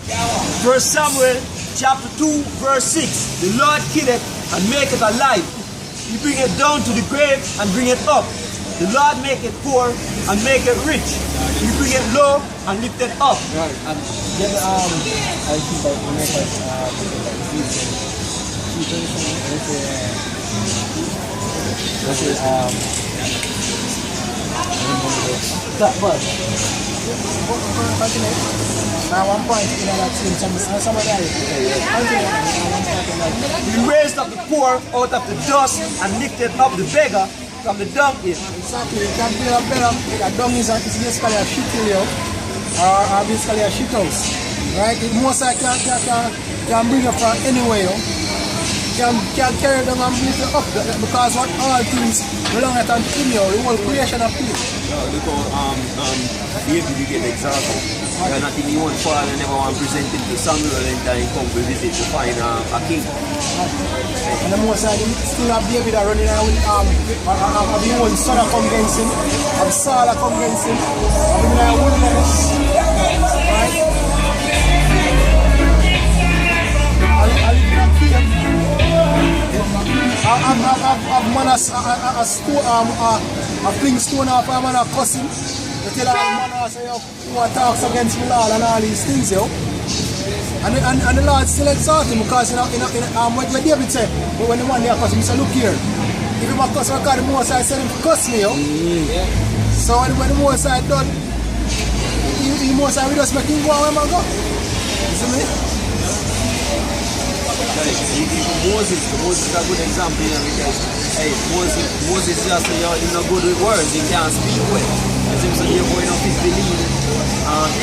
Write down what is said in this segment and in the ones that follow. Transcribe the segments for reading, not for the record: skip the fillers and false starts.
1 Samuel chapter 2 verse 6. The Lord killeth and maketh alive. He bringeth down to the grave and bringeth up. The Lord maketh poor and maketh rich. He bringeth low and lifteth up. Right. And then I think I that part. Now 1 point in that somebody else. He raised up the poor out of the dust and lifted up the beggar from the dunghill. Exactly. You can build a better. A dung is basically a shit hill or basically a shit house. Right? It most likely can bring up from anywhere. Can carry them and bring it up because what all things belong at him, the whole creation of people. Look how David, you get the example. You're not in the one fall and never want to present it to Samuel and then come to visit to find a king. And the most still have David running around with have the one son come against him, have Saul come against him, have him in a wilderness. Right? I've man a fling stone off a man a cussing. They tell a man say who talks against the Lord and all these things, yo. And the Lord still exalt him because what David said, when the man there cuss him, he said, look here, if him a cuss because the Most High said him to cuss me, yo. So when the Most High done, the Most High will just make him go where man go. You see me? Moses is a good example, you know, because hey, Moses just he's not good with words, he can't speak well. As him say, you're going up his belief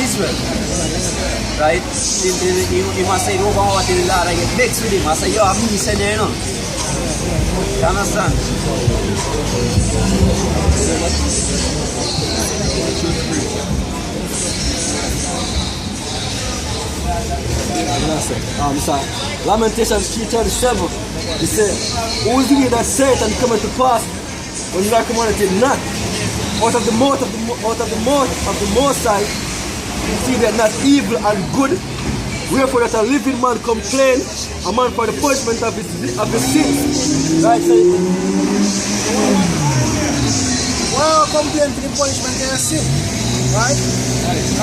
Israel. Right? He must say over what the Lord I get vexed with him. I say, yo, I'm me saying you know. You understand? Lamentations 3:37. He said, who is he that saith and cometh to pass when you are commanded not? Out of the mouth of the Most High, you see that not evil and good. Wherefore that a living man complain, a man for the punishment of his sins. Right? So, well, complain for the punishment of your sin. Right?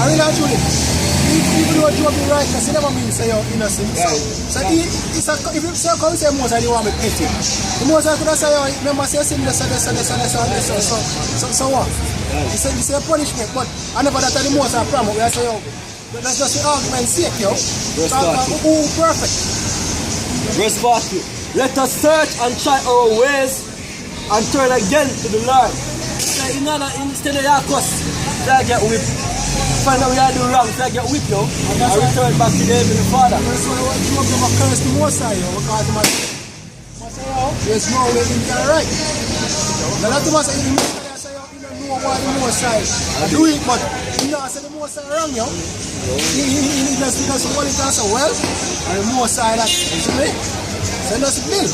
I mean, actually, even though you be righteous, it never means you're innocent. So if you say Moses, you want to be petty. The Moses could have said, remember, say sin, so what? He said punishment, but I never that the Moses promise. We say, that's just the argument sake, yo. Who perfect? Verse 40. Let us search and try our ways and turn again to the Lord. Instead of your cuss, I get whipped. Find out we are doing wrong, so I get whipped, yo. And I return back to the Heavenly Father. That's why you have to curse the Most High, yo, because there's no way in there right. Now that was saying, you don't know why the Most High do it, but you know, I said the Most High wrong, yo. He just because of what it does so well, and the Most High that, you see me? Send us a bill.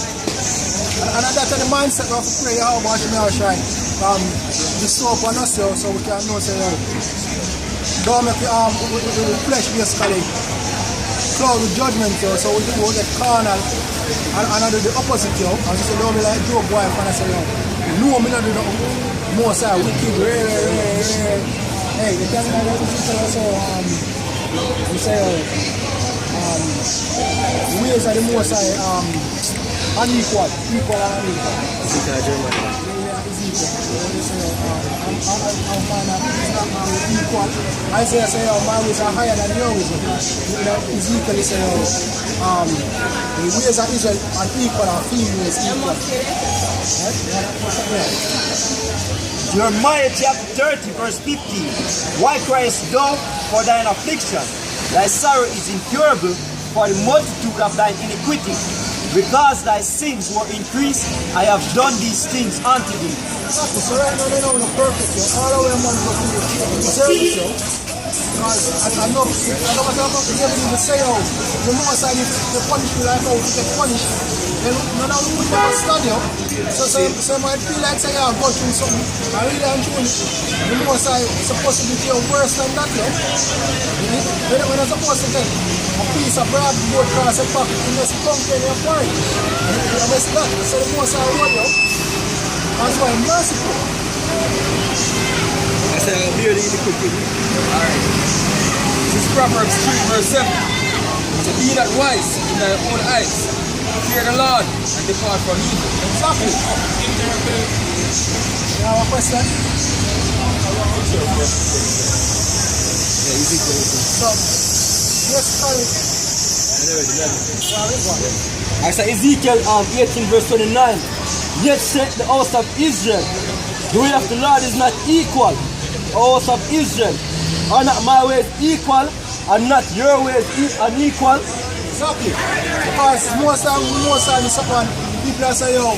And that's the mindset of prayer, how much we are trying. The soap on us, yo, so we can know, say, don't make the flesh basically cloud with judgment, yo, so we do get carnal and I do the opposite, yo. And so don't be like Job wife and I say, yo, no, me not do nothing. Most High, wicked, hey, the thing that so we say, the ways of the Most High, unequal, equal and unequal. Equal. Isaiah say, my ways are higher than your ways. Ezekiel say, the ways of Israel are equal and female ways equal. Jeremiah chapter 30 verse 15. Why criest thou for thine affliction? Thy sorrow is incurable for the multitude of thine iniquity. Because thy sins were increased, I have done these things unto thee. So right now they know the perfect, yo. All the way I'm going to go to the service, yo. Because I know what I'm going to say, yo. The Most High, the punish me like how to get punished. then none of we never study. So might feel like say I'm going through something. I really enjoy it. The most I supposed to be worse than that, when I'm supposed to take a piece of bread, go across a pocket, and just come to your point. And that's that. So the most I want, that's why I'm merciful. I said I'm barely in the cooking. Alright. This is Proverbs 3 verse 7. To be not wise in thy own eyes. Fear the Lord and depart from evil. Exactly. You have a question? So, yes, sorry. I said Ezekiel 18 verse 29. Yet said the house of Israel, the way of the Lord is not equal. O house of Israel, are not my ways equal, and not your ways unequal? Exactly. Because most of the someone, people say, yo,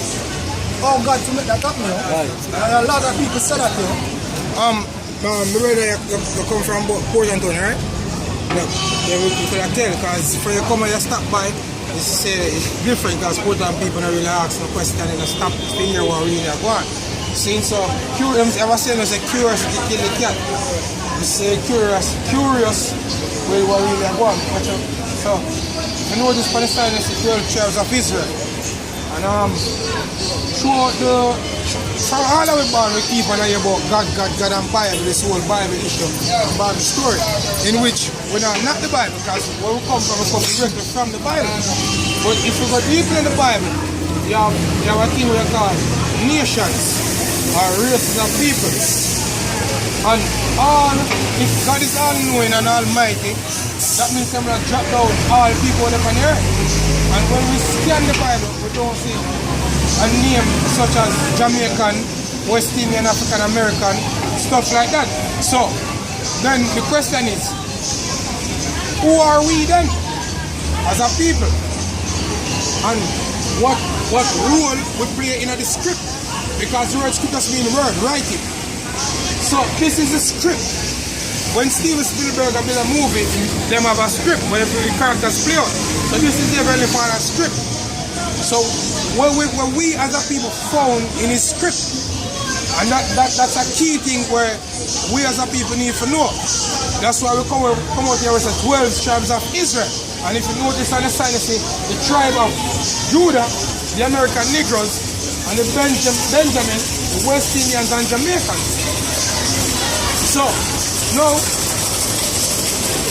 oh God to make that happen, Right. And a lot of people say that, the way you come from Port Antonio, right? Look, you could tell, because for you come and you stop by, you say it's different, because Portland people don't really ask no question and they stop to hear what really are going. Since so, ever saying there's a curiosity kill the cat. You say curious with what really are going. So, I know this Palestine is the 12 tribes of Israel. And throughout from all the way back, we keep on hearing about God and Bible, this whole Bible issue, Bible story, in which we're not the Bible, because where we come directly from the Bible. But if we go deeper in the Bible, you have a thing we call nations, or races of people. And if God is all-knowing and almighty, that means I'm going to drop down all people on the earth. And when we scan the Bible, we don't see a name such as Jamaican, West Indian, African American, stuff like that. So, then the question is, who are we then as a people? And what role we play in the script? Because the word script has been word, writing. So this is a script. When Steven Spielberg made a movie, them have a script where the characters play out. So this is the very final script. So what we as a people found in his script, and that's a key thing where we as a people need to know. That's why we come out here with the 12 tribes of Israel. And if you notice on the side, you see the tribe of Judah, the American Negroes, and the Benjamin, the West Indians and Jamaicans. So, now,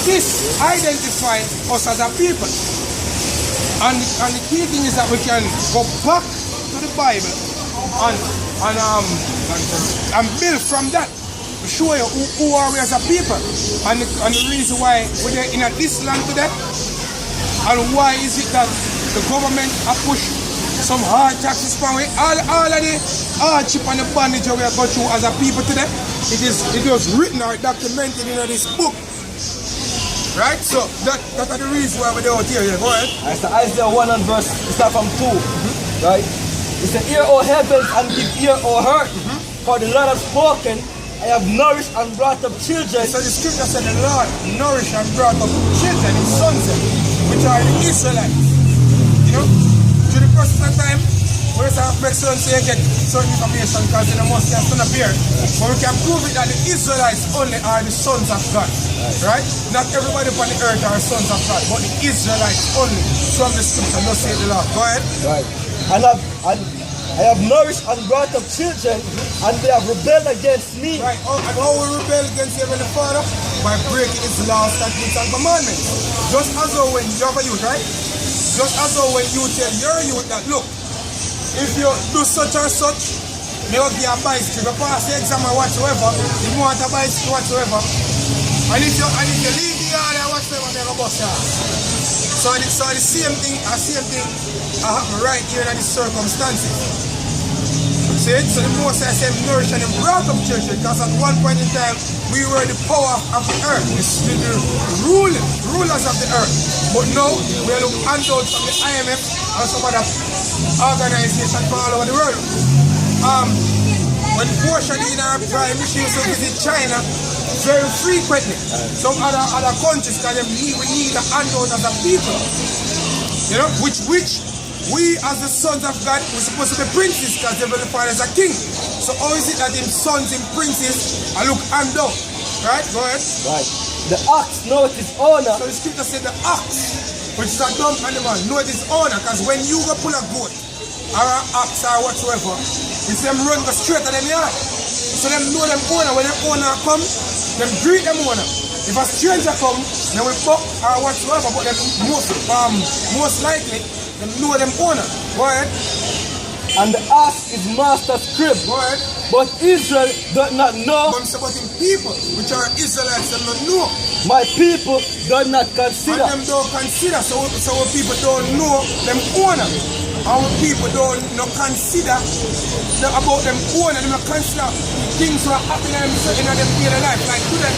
this identifies us as a people. And the key thing is that we can go back to the Bible and build from that. To show you who are we as a people. And the reason why we're in this land today. And why is it that the government have pushed some hard taxes for we? All of the hardship and the bondage we are going through as a people today, it was written or documented in this book. Right? So that's the reason why we're out here. Go ahead. Isaiah 1 and verse, start from 2. Right? It's the ear, O heavens, and give ear, O earth. For the Lord has spoken, I have nourished and brought up children. So the scripture said the Lord nourished and brought up children, his sons, which are the Israelites. You know? To the process of time, we have to make certain so you get certain information because they must have son appear. But we can prove it that the Israelites only are the sons of God. Right? Not everybody on the earth are sons of God, but the Israelites only from the scripture, thus say the Lord. Go ahead. Right. And I have nourished and brought up children, and they have rebelled against me. Right. And how we rebel against the Heavenly Father? By breaking his laws, statutes, and commandments. Just as though when you have a youth, right? Just as though when you tell your youth that, look, if you do such or such, they will give you a bicycle. If you pass the exam or whatsoever, if you want a bicycle whatsoever, and if you leave the yard or whatsoever, they will bust you. So the same thing happen right here in these circumstances. See it? So the Most High said nourish and brought up children, because at one point in time we were the power of the earth, the rulers of the earth. But now we are looking handouts from the IMF and some other organizations from all over the world. When Portia in our prime, she used to visit China very frequently. Some other countries, because we need a handout as a people. You know, which we as the sons of God, we're supposed to be princes because the Heavenly Father is a king. So how is it that him sons and princes are look and down? Right? Go ahead. Right. The ox knows its owner. So the scripture said the ox, which is a dumb animal, know its owner, because when you go pull a goat or an ox or whatsoever, it's them run go straight to them yard. So them know them owner. When them owner come, them greet them owner. If a stranger come, they will buck or whatsoever, but them most likely, them know them owner. Go ahead. And the ox is master's crib. Go ahead. But Israel does not know. But about them people, which are Israelites, them don't know. My people do not consider. And them don't consider. So our people don't know them owner. Our people don't consider about them owner. They don't consider things that are happening in their daily life. Like today,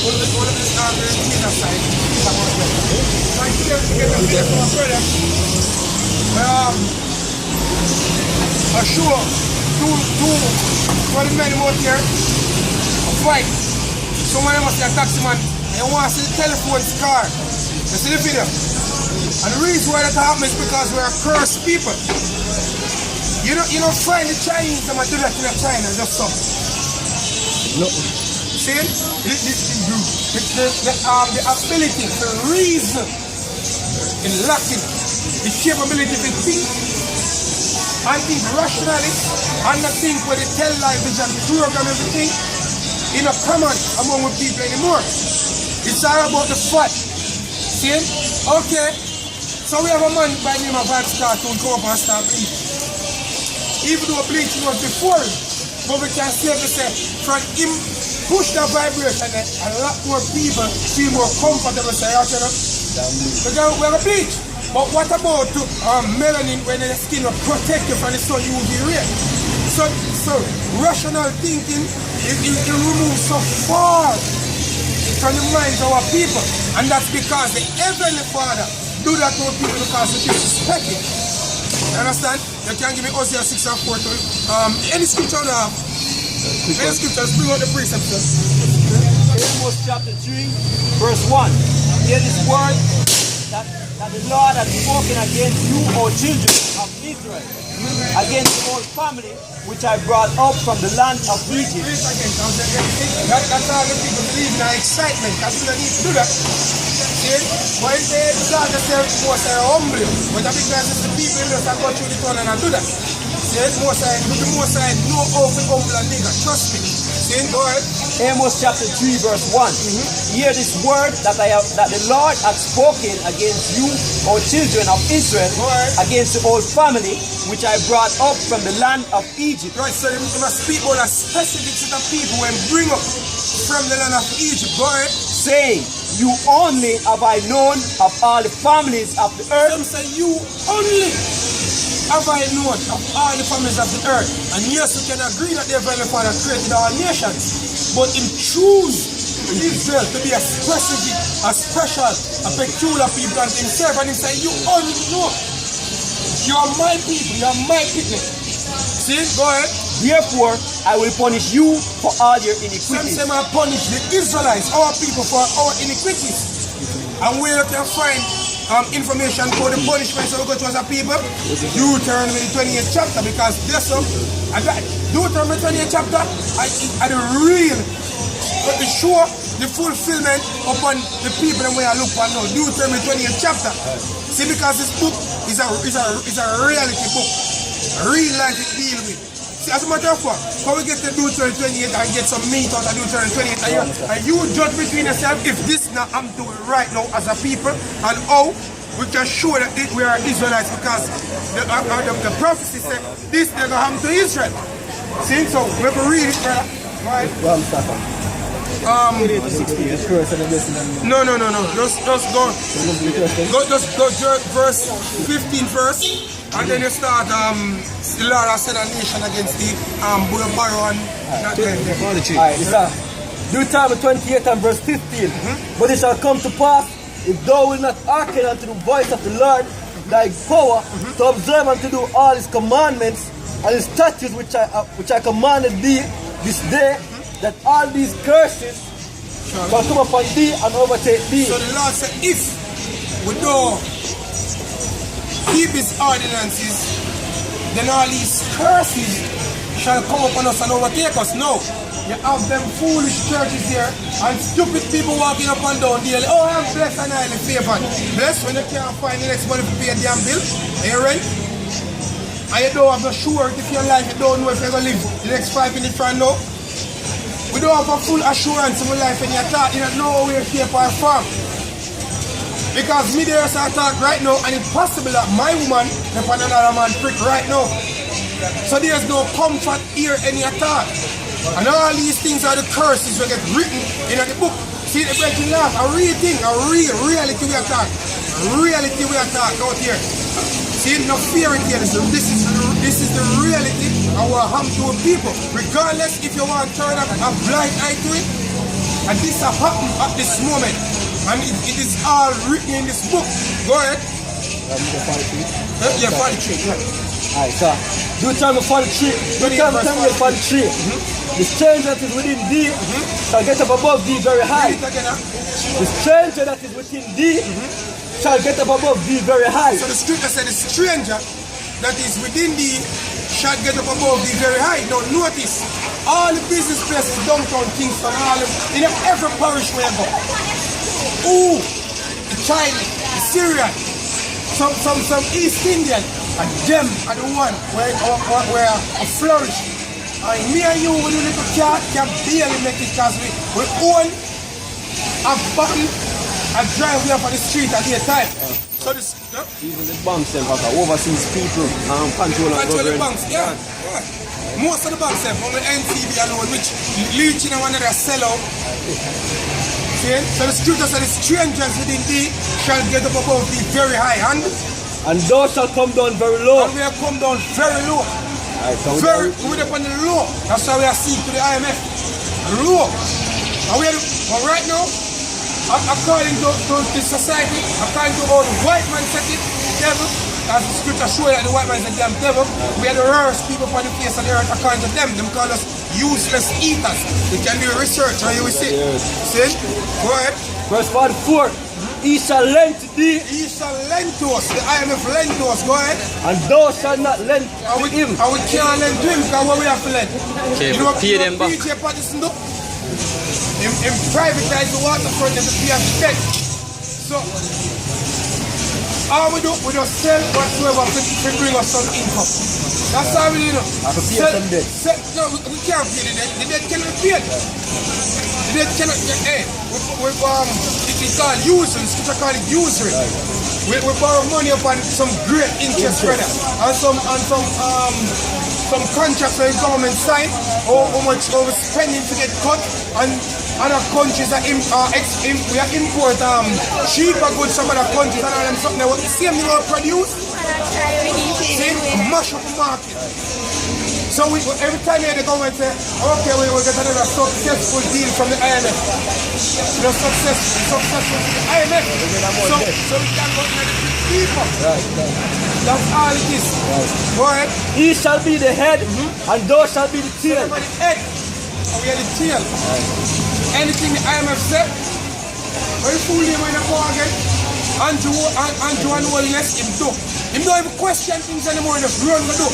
all of this Jesus side. Like today, we get a video from our brother. I sure two the men out here a fight. Someone must see a taxi man and wants to see the telephone car. You see the video? And the reason why that happens is because we are cursed people. You don't find the Chinese that do that in China just so. No. See? The ability, the reason in lacking the capability to think and think rationally and not think with the tell life vision program everything in a common among the people anymore. It's all about the fight. See? Okay. So we have a man by the name of Vibes Cartoon come up and start bleaching. Even though bleaching was before him, but we can safely say from him push the vibration a lot more people feel more comfortable say, okay, because we have a bleach. But what about melanin when the skin will protect you from the sun UV ray? So rational thinking it removes so far from the minds of our people. And that's because the Heavenly Father do that to our people because we disrespect it. You understand? You can give me Hosea 6 and 4 to any scripture you have. Any scriptures, bring out the precepts. Amos chapter 3, verse 1. Hear this word that the Lord has spoken against you, O children of Israel, against the whole family which I brought up from the land of Egypt. That's all the people believe in excitement. That's what they need to do that. See? When they start themselves, most are humble. But that's because it's the people that go through the tunnel and do that. See? Most are no open humble and nigga. Trust me. See? Go ahead. Amos chapter 3 verse 1. Hear this word that the Lord hath spoken against you, O children of Israel, against the whole family which I brought up from the land of Egypt. Right, so you must speak about a specific set of people when bring up from the land of Egypt. Go ahead. Saying, you only have I known of all the families of the earth. Some say you only have I known of all the families of the earth. And yes, we can agree that the Heavenly Father created all nations. But He chose Israel to be a specific, a special, a peculiar people unto Himself. And He said, you only know. You are my people, you are my people. See, go ahead. Therefore, I will punish you for all your iniquities. Some say I punish the Israelites, our people, for our iniquities. And where you can find information for the punishments that we go to as a people, Deuteronomy 28th chapter, because this Deuteronomy 28th chapter are the real, but the sure, the fulfillment upon the people and where I look for now. Deuteronomy 28th chapter. See, because this book is a reality book, a real life it deals with. See, as a matter of fact, how we get to Deuteronomy 28 and get some meat out of Deuteronomy 28 and you judge between yourself if this now I'm doing right now as a people and how we can show that we are Israelites because the prophecy said this they're going to happen to Israel. See, so we have to read it, brother. Right? No. Just go verse 15 first. And then you start, the Lord has set a nation against the Barrow and that Alright, Deuteronomy 28 and verse 15. But it shall come to pass, if thou wilt not hearken unto the voice of the Lord thy power, to observe and to do all His commandments and His statutes which I commanded thee this day, that all these curses shall come upon thee and overtake thee. So the Lord said, if we don't keep his ordinances, then all these curses shall come upon us and overtake us. No. You have them foolish churches here and stupid people walking up and down daily. Oh, I'm blessed and highly favored. Blessed when you can't find the next money to pay a damn bill. Are you rent? And you don't have no surety for your life. You don't know if you're going to live the next 5 minutes from now. We don't have a full assurance in our life and you're thought you don't know where you're or from. Because me there start talk right now and it's possible that my woman if another man prick right now. So there's no comfort here any at all. And all these things are the curses that get written in the book. See the breaking laugh, a real thing, a real reality we are talking. Reality we are talking out here. See, no fearing here. This is the reality of what happened to people. Regardless if you want to turn up a blind eye to it. And this has happened at this moment. And it is all written in this book. Go ahead. Yeah, 43. Yeah. Alright, so Deuteronomy 43. Deuteronomy 43. The stranger that is within thee shall get up above thee very high. The stranger that is within thee shall get up above thee very high. So the scripture said the stranger that is within thee shall get up above thee very high. Now notice, all the business places downtown Kingston, all of, in every parish where you go. Ooh, the Chinese, the Syrian, some East Indian, and them are the one where I flourish. And me and you, when you little cat, can barely make it because we own a button, a driveway for the street at the time. So this, even the banks have overseas people control the banks, yeah. Most of the banks have on the NCB alone, which leeching and one of their sellout. See? So the scripture said the strangers within thee shall get up above thee very high, and thou shalt come down very low. And we have come down very low. Very, we're up on the low. That's why we are seeing to the IMF. Low. And we are, but right now, according to the society, according to all the white man set it, devil, as the scripture shows that the white man is a damn devil, we are the rarest people on the face of the earth according to them. They call us useless eaters. They can do research and you will see. See? Go ahead. Verse 44. He shall lend to thee. He shall lend to us. The IMF lend to us. Go ahead. And thou shalt not lend to him. And we can't lend to him because what we have to lend. Okay, you know, pay them back. PJ Patterson do? In privatize the waterfront and the pay of the debt. So, all we do, we just sell whatsoever to bring us some income. That's how we do. I can pay some debt. No, we can't pay the debt. The debt cannot be paid. The debt cannot be paid. It's called usury. It's called usury. We borrow money upon some great interest rate and some contracts that the government sign or how much we're spending to get cut, and other countries that we import cheaper goods from other countries and all them something that the same thing we produce. See, mash up the market. So every time the government say, okay, we will get another successful deal from the IMF. The successful IMF. So we can go to the people. That's all it is. Go ahead. He shall be the head, and thou shalt be the tail. So the head, and we are the tail. Anything the IMF said, when you fool him in the bargain, Andrew and Holiness, him do. Him don't even question things anymore, he just run the do.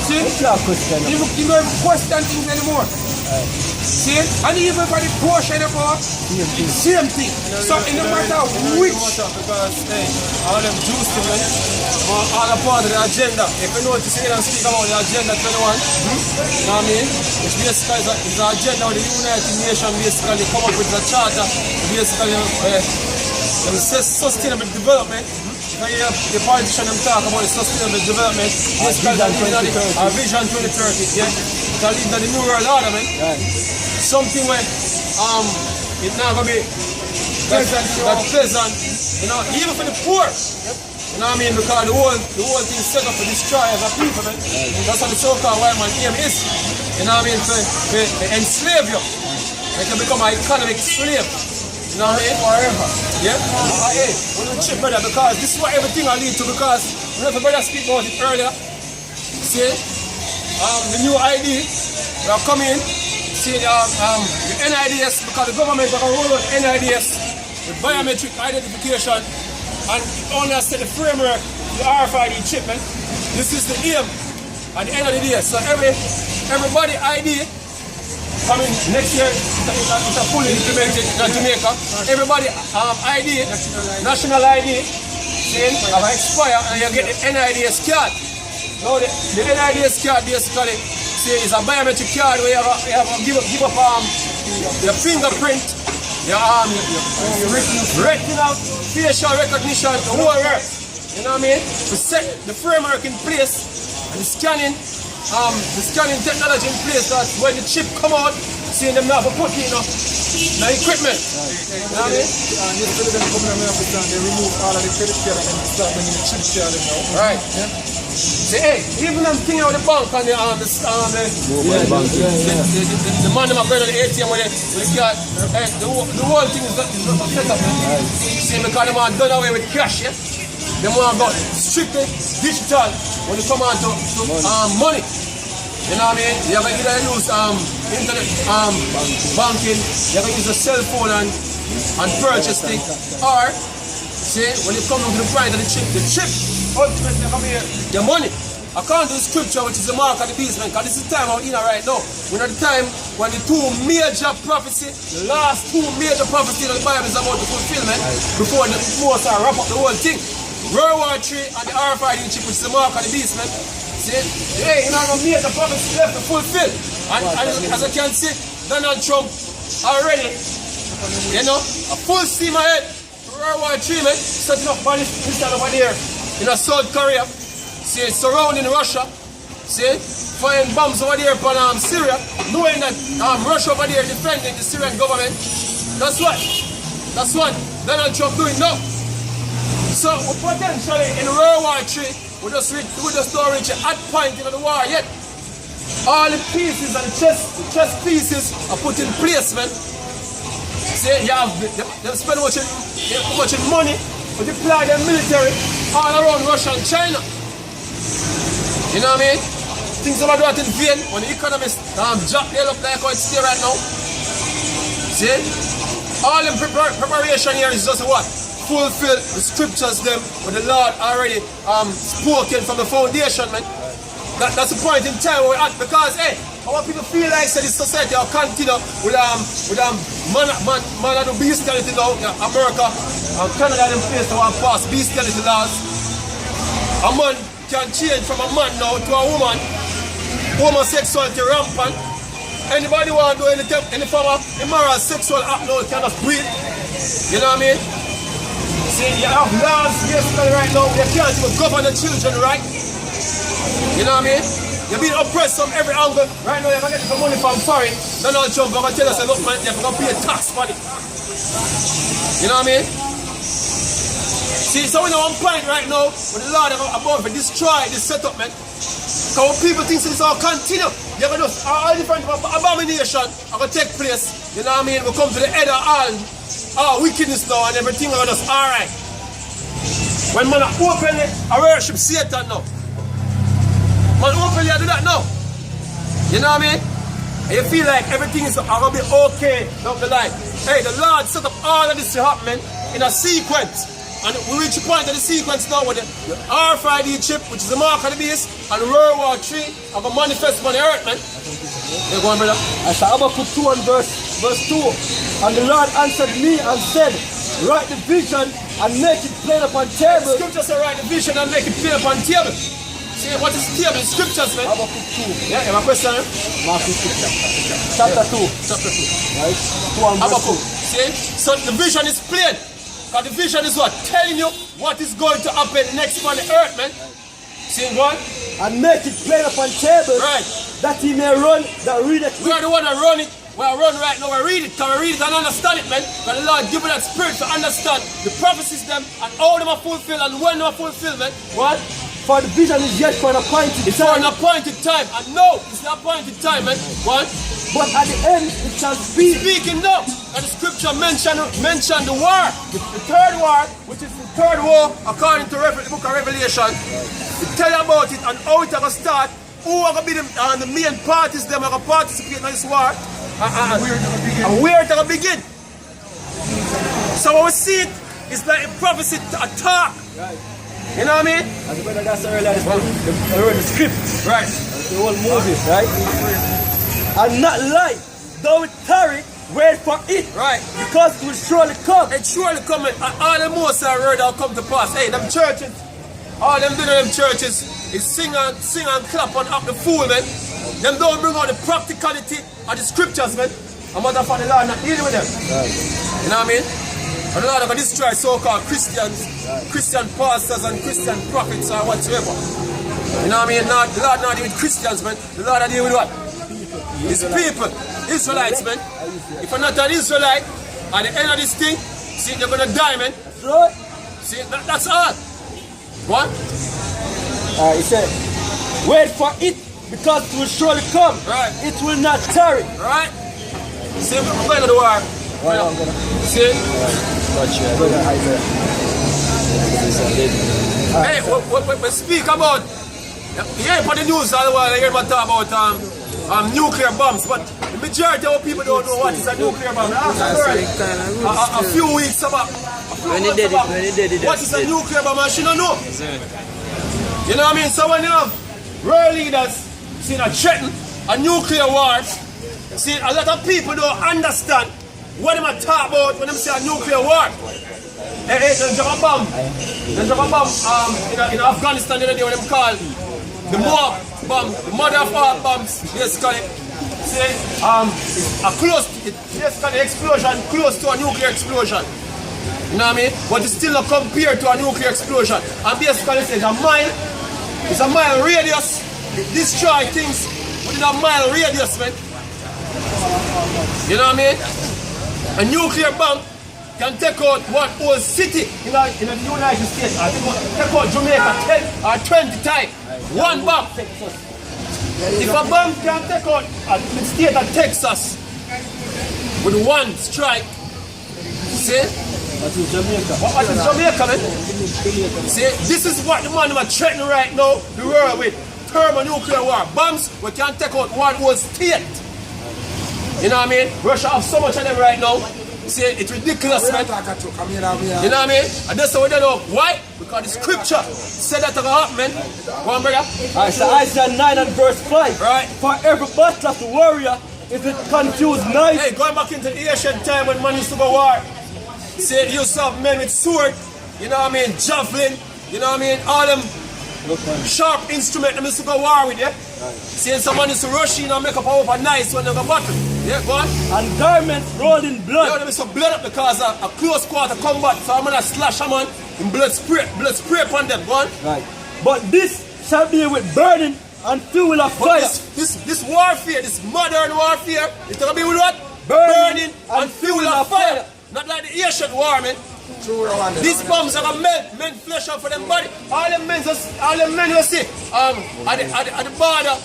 See? He don't even question things anymore. See? And even for the portion of our, same thing. So it no matter which. Because, hey, all them Jews to me, all a part of the agenda. If you know to see them speak about the agenda 21, you know what I mean? Which basically is the agenda of the United Nations basically come up with the charter, basically sustainable development. The politician them talk about the sustainable development, Vision 2030, yeah? To lead the new world order, man. Something where it's not gonna be that pleasant, you know, even for the poor. You know what I mean? Because the whole thing is set up to destroy as a people, man. That's what the so-called white man aim is. You know what I mean? To enslave you. They can become an economic slave. You know what I mean? Forever. Yeah? Hey, we're going to chip, brother, because this is what everything I lead to, because whenever brother speak about it earlier, see, the new ID, we are coming, see, the NIDS, because the government is going to roll out NIDS, the biometric identification, and only has set the framework the RFID chip, man. This is the aim at the end of the day. So everybody ID coming next year, it's a fully implemented in Jamaica. Everybody ID, national ID, saying have expire and you get the NIDS card. Now the NIDS card basically say it's a biometric card where you have to give up your fingerprint, your retinal, facial recognition, the whole work. You know what I mean? To set the framework in place and the scanning technology in place that when the chip come out, seeing them now for put in the equipment. You know what I mean? And this president coming and they remove all of the credit card and then start bringing the chip card now. Right. Yeah. Say, hey, even them thing out the bank and the man them are going to the ATM with the card. Hey, the whole thing is not set up. See, because them are done away with cash, yeah? They want to go strictly digital when it come on to money. You know what I mean? You have to either use internet banking, you have to use a cell phone and purchase thing, or see when it comes to the price of the chip ultimately come here, your money. According to the scripture, which is the mark of the beast, man, because this is the time we're in right now. We're at the time when the two major prophecy, the last two major prophecies of the Bible is about the fulfillment before the Most High wrap up the whole thing. World War III and the RFID chip, which is the mark of the beast, man. See, hey, you know, the major prophecy left to fulfill. And as I can see, Donald Trump already, you know, a full steam ahead. World War III, man, setting up ballistic over there in South Korea. See, surrounding Russia. See, firing bombs over there upon Syria, knowing that Russia over there defending the Syrian government. That's what Donald Trump doing now. So potentially in World War III, we just don't reach a hot point in the war yet. All the pieces and the chess pieces are put in place, man. See, they spend much money to deploy their military all around Russia and China. You know what I mean? Things about that in vain when the economists drop their up like how it's here right now. See? All the preparation here is just what? Fulfill the scriptures them what the Lord already spoken from the foundation, man. That's the point in time where we're at, because hey, our people feel like this society will continue with man of the bestiality now. America and Canada in place to have passed bestiality laws. A man can change from a man now to a woman. Homosexuality rampant. Anybody want to do any form of immoral sexual act now can just breathe. You know what I mean? See, you have laws basically right now, you can't even govern the children, right? You know what I mean? You're being oppressed from every angle. Right now, you're going to get some money from foreign. Donald Trump, I'm going to tell us, look man, you're going to pay a tax for it. You know what I mean? See, so we're on one point right now, with the Lord about to destroy this setup, man. Because when people think this all continue, you're going to do all different abomination are going to take place. You know what I mean? We come to the head of all wickedness now and everything are just alright. When man openly I worship Satan now. Man openly I do that now. You know what I mean? And you feel like everything is gonna be okay down the line. Hey, the Lord set up all of this to happen in a sequence. And we reach the point of the sequence now with the RFID chip, which is the mark of the beast, and World War III are going to manifest on the earth, man. You go on, brother. I said Habakkuk 2 and verse 2. And the Lord answered me and said, write the vision and make it plain upon table. The scriptures say write the vision and make it plain upon table. See, what is table? The scriptures, man. Habakkuk 2. Yeah, you have a question, man? Chapter 2. Chapter 2. Right? 2 and Habakkuk. verse 2. See? So the vision is plain. Because the vision is what? Telling you what is going to happen next on the earth, man. See what? And make it plain upon table. Right. That he may run, that read it. We are the one that run it. We are run right now. We read it. Can we read it and understand it, man? Because the Lord give me that spirit to understand the prophecies them and how them are fulfilled and when they are fulfilled, man. What? For the vision is yet for an appointed time. It's for an appointed time. And no, it's the appointed time, man. What? But at the end, it shall speak. Speaking now. And the scripture mention the war. The third war, which is the third war, according to the book of Revelation. It tell you about it and how it's going to start. Who are going to be the main parties that are going to participate in this war. And where it's going to begin. So what we see it is like a prophecy to attack. You know what I mean? As the brother got said earlier, I read the script. Right. The whole Moses, right? And not lie, though it tarry, wait for it. Right. Because it will surely come. It surely come, and all the most I heard will come to pass. Hey, them churches, all them doing them churches is sing and clap and up the fool, man. Them don't bring out the practicality of the scriptures, man. A matter of fact, the Lord not dealing with them. Right. You know what I mean? And the Lord are going to destroy so-called Christians, Christian pastors and Christian prophets or whatsoever. You know what I mean? Not, the Lord not deal with Christians, man. The Lord are dealing with what? His people. Israelites, man. If you're not an Israelite, at the end of this thing, see, you're going to die, man. Right. See, that's all. What? He said, wait for it, because it will surely come. Right. It will not tarry. Right? See, we're going to the war. See? Hey, we speak about, you hear for the news all the while, you hear me talk about nuclear bombs, but the majority of people don't know what is a nuclear bomb. A few weeks about, what is a nuclear bomb, and she don't know. You know what I mean? So when you have world leaders see a threaten a nuclear war, see a lot of people don't understand what them talk about when them say a nuclear war. Hey, they drop a bomb. They drop a bomb in Afghanistan the other day when them call the Moab bomb, the mother of all bombs, basically. See, it's basically explosion close to a nuclear explosion. You know what I mean? But it's still not compared to a nuclear explosion. And basically it's a mile radius. It destroys things within a mile radius, man. You know what I mean? A nuclear bomb can take out one whole city in the United States. I think take out Jamaica 10 or 20 times. One bomb. If a bomb can take out the state of Texas with one strike, see? What is Jamaica? What is Jamaica, man? See, this is what the man are threatening right now, the world with thermonuclear war. Bombs, we can take out one whole state. You know what I mean? Russia have so much of them right now. See, it's ridiculous, man. You know what I mean? And that's what we don't know. Why? Because the scripture said that to happen, man. Go on, brother. Alright, so Isaiah 9 and verse 5. Right. For every battle of the warrior is a confused knife. Hey, going back into the ancient time when man used to go war. See, you used to have men with sword, you know what I mean, javelin, you know what I mean, all them sharp instruments them used to go war with, yeah? Right. See, someone used to rush in and make up over nice when they go battle. Yeah, go on. And garments rolled in blood. Yeah, them used to blood up because of a close quarter combat, so I'm gonna slash a man in blood spray upon them, go on. Right. But this shall be with burning and fuel of fire. This warfare, this modern warfare, it's gonna be with what? Burning and fuel of fire. Not like the ancient war, man. These bombs are gonna melt men flesh out for them body. All them men you see at the border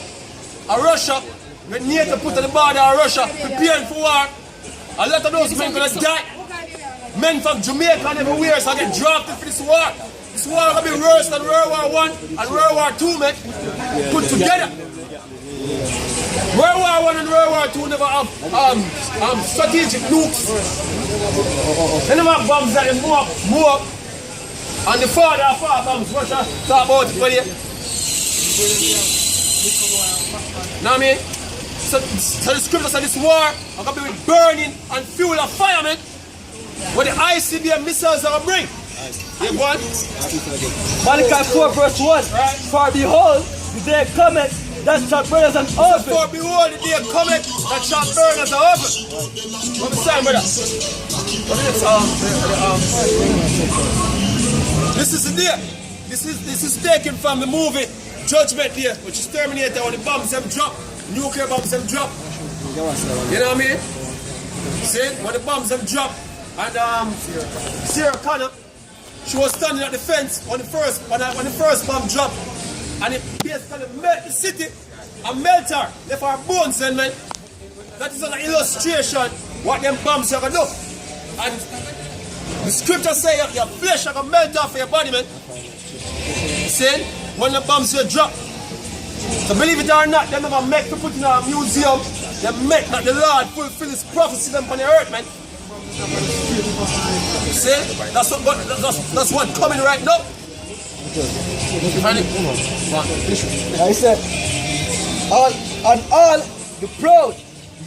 of Russia, when near to put at the border of Russia, preparing for war. A lot of those men gonna die. Men from Jamaica and everywhere so get drafted for this war. This war gonna be worse than World War I and World War II, man. Put together. World War I and World War II never have strategic nukes. They never have bombs that they move up. And the father of far bombs, Russia talk about it for you. Know what I mean? So the scripture said this war are going to be with burning and fuel of fire, man. What the ICBM missiles are going to bring. You go on? Malachi 4 verse 1. Right. For behold, the day cometh that shall burn as an oven. For behold, the day cometh that shall burn as an oven. What is that, brother? This is the day. This is taken from the movie Judgment Day, which is Terminator when the bombs have dropped, nuclear bombs have dropped. You know what I mean? See, when the bombs have dropped, and Sarah Connor, she was standing at the fence when the first bomb dropped, and it basically melt the city and melt her, left her bones then, man. That is an illustration what them bombs are gonna do. And the scripture say your flesh are gonna melt off your body, man. See, when the bombs will drop. So believe it or not, they never make to put in a museum. They make that the Lord fulfill his prophecy them on the earth, man. See? That's what's coming right now. I said, all the proud,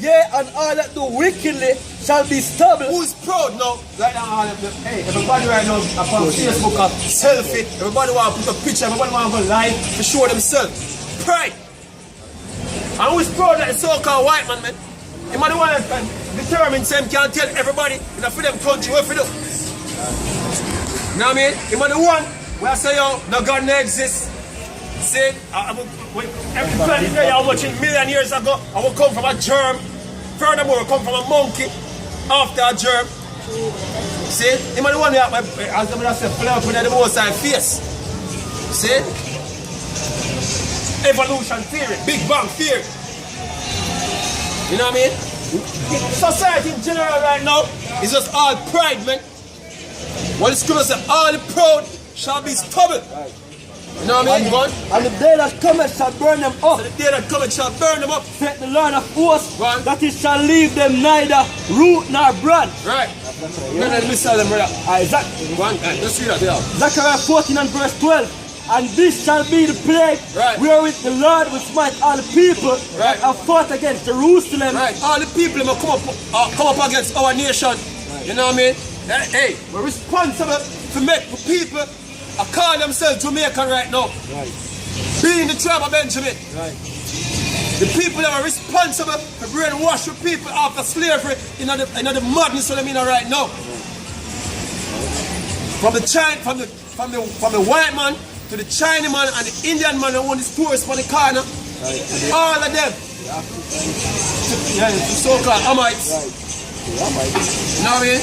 yea, and all that do wickedly shall be stubble. Who is proud now? Right now, all of them. Hey, everybody right now upon Facebook a selfie. Everybody want to put a picture. Everybody want to go live to show themselves. Pride. And who is proud that the so-called white man, man? He might want to determine him can't tell everybody in a freedom country what to do. You know what I mean? He might want where I say, yo, no God no exists. See, every planet there I'm watching million years ago, I will come from a germ. Furthermore, I come from a monkey after a germ. See, he might want to have as the brother said, play up with the most side face. See? Evolution theory, Big Bang theory. You know what I mean? Society in general right now is just all pride, man. What the scripture says, all the proud shall be stubborn. You know what I mean? And the day that cometh shall burn them up. So the day that cometh shall burn them up. Said the Lord of hosts, that it shall leave them neither root nor branch. Right. Let me tell them, brother. Exactly. Let's read that there. Zechariah 14 and verse 12. And this shall be the plague wherewith the Lord will smite all the people that have fought against Jerusalem. Right. All the people that come up against our nation. You know what I mean? Hey, we're responsible to make the people call themselves Jamaican right now. Being the tribe of Benjamin. The people that are responsible for brainwash the people after slavery in the madness of them in right now. From the white man to the Chinese man and the Indian man who own the stores for the corner. All of them. The so-called Amites. You know what I mean?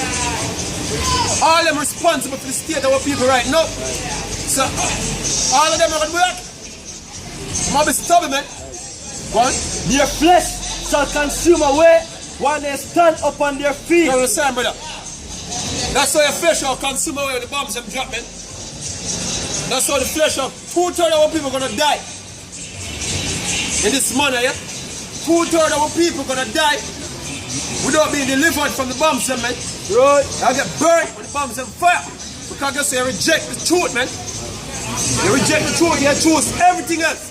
All of them responsible for the state of our people right now. So all of them are going to work. Must be stubborn, man. What? Their flesh shall consume away while they stand upon their feet. You understand, brother? That's how your flesh will consume away when the bombs them drop, man. That's how the flesh of 2/3 of our people are gonna die. In this manner, yeah? 2/3 of our people are gonna die without being delivered from the bombs, man. Right. They'll get burned when the bombs on fire. Because guess they reject the truth, man. They reject the truth, they choose everything else.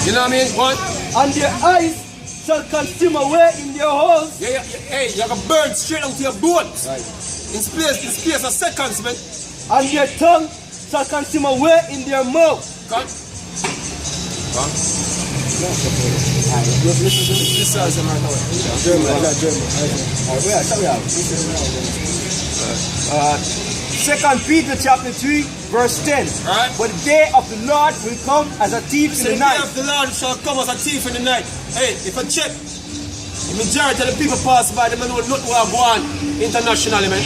You know what I mean? One. And their eyes shall consume away in their holes. Yeah. Hey, you're gonna burn straight onto your bones. In space of seconds, man. And their tongue shall consume away in their mouth. Come. This is them right now. Second Peter chapter 3 verse 10. Right. But the day of the Lord will come as a thief in the night. The day of the Lord shall come as a thief in the night. Hey, if I check, the majority of the people pass by, they don't know nothing what go on internationally, man.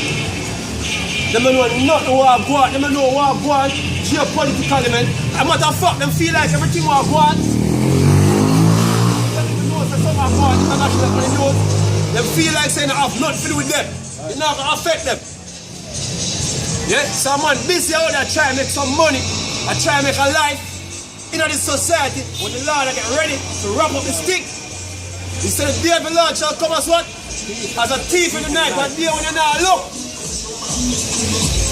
They don't know nothing what go on. They don't know what go on geopolitically, man. As a matter of fact, them feel like everything what go on. They feel like saying I have nothing to do with them. It's not going to affect them. Yeah? So man, busy out there trying to make some money. I try to make a life in this society. When the Lord get ready to wrap up the stick, he said the day of the Lord shall come as what? As a thief in the night. One day when you're not look.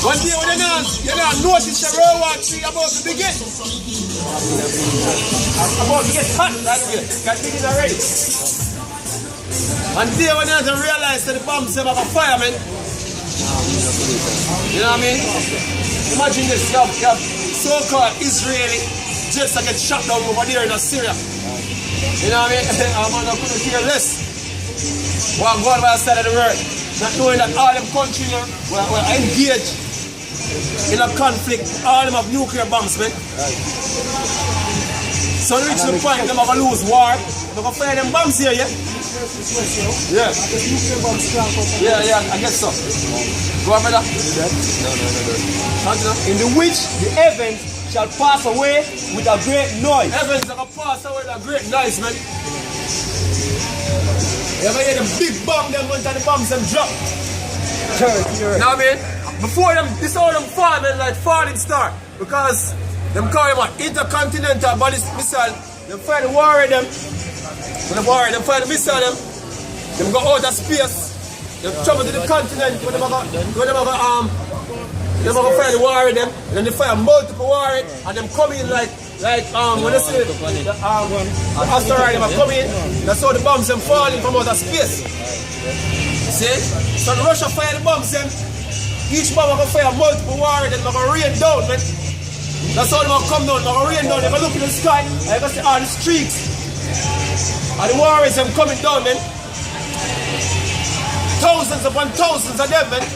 One day when you're not notice the World War III about to begin. About to get hot right away. Got begin already. One day when you don't realize that the bombs have a fire, man. You know what I mean? Imagine this, you have so-called Israeli jets that get shot down over there in Syria. You know what I mean? Man, I couldn't care less. What going on the side of the world. Not knowing that all them countries were engaged in a conflict. All them have nuclear bombs, man. So they reach the point they're going to lose war. They're going to fire them bombs here, yeah? Yeah. Yeah, I guess so. Go on, brother. No. In the which the heavens shall pass away with a great noise. Heavens are going to pass away with a great noise, man. You ever hear the big bomb them when the bombs them drop? You know what I mean? Before them, this all them fall, man, like falling star. Because them call them an intercontinental ballistic missile. Them find the war in them. When they war, them find the missile them. Them go out of space. They travel to the continent where they have Them are gonna fire the war in them, and then they fire multiple war in, and them come in like when they see the asteroid them are coming, that's how the bombs them falling from outer space. See? So the Russia fire the bombs them, each bomb are gonna fire multiple war in, and they're gonna rain down, man. That's how they're gonna come down, they're gonna rain down, they're gonna look in the sky, and you're gonna see all the streaks. And the warriors them coming down, man. Thousands upon thousands of them, man.